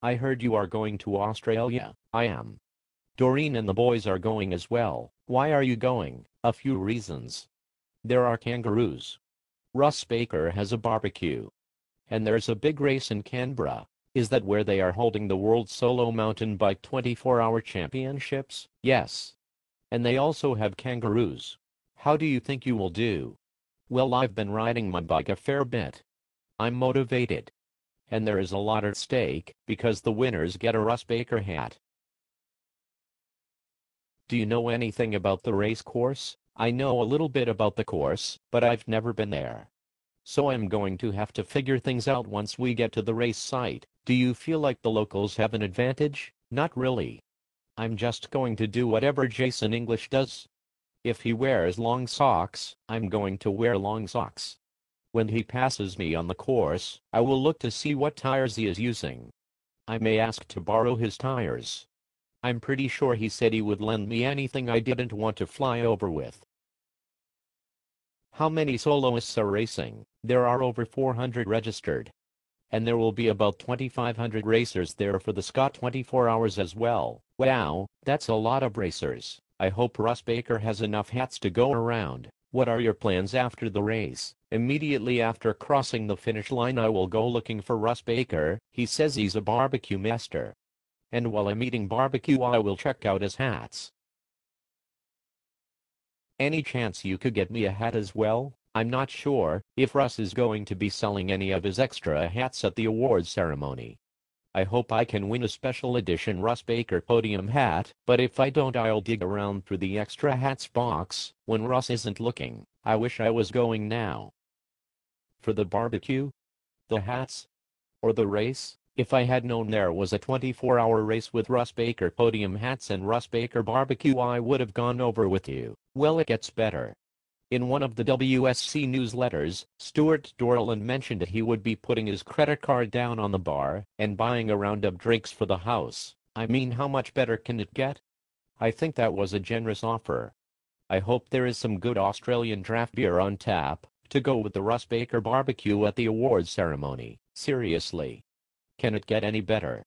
I heard you are going to Australia. I am. Doreen and the boys are going as well. Why are you going? A few reasons. There are kangaroos. Russ Baker has a barbecue. And there's a big race in Canberra. Is that where they are holding the World Solo Mountain Bike 24-hour championships? Yes. And they also have kangaroos. How do you think you will do? Well, I've been riding my bike a fair bit. I'm motivated. And there is a lot at stake, because the winners get a Russ Baker hat. Do you know anything about the race course? I know a little bit about the course, but I've never been there. So I'm going to have to figure things out once we get to the race site. Do you feel like the locals have an advantage? Not really. I'm just going to do whatever Jason English does. If he wears long socks, I'm going to wear long socks. When he passes me on the course, I will look to see what tires he is using. I may ask to borrow his tires. I'm pretty sure he said he would lend me anything I didn't want to fly over with. How many soloists are racing? There are over 400 registered. And there will be about 2,500 racers there for the Scott 24 hours as well. Wow, that's a lot of racers. I hope Russ Baker has enough hats to go around. What are your plans after the race? Immediately after crossing the finish line I will go looking for Russ Baker. He says he's a barbecue master. And while I'm eating barbecue I will check out his hats. Any chance you could get me a hat as well? I'm not sure if Russ is going to be selling any of his extra hats at the awards ceremony. I hope I can win a special edition Russ Baker podium hat, but if I don't I'll dig around through the extra hats box when Russ isn't looking. I wish I was going now. For the barbecue? The hats? Or the race? If I had known there was a 24-hour race with Russ Baker podium hats and Russ Baker barbecue I would have gone over with you. Well, it gets better. In one of the WSC newsletters, Stuart Dorland mentioned that he would be putting his credit card down on the bar and buying a round of drinks for the house. I mean, how much better can it get? I think that was a generous offer. I hope there is some good Australian draft beer on tap to go with the Russ Baker barbecue at the awards ceremony. Seriously. Can it get any better?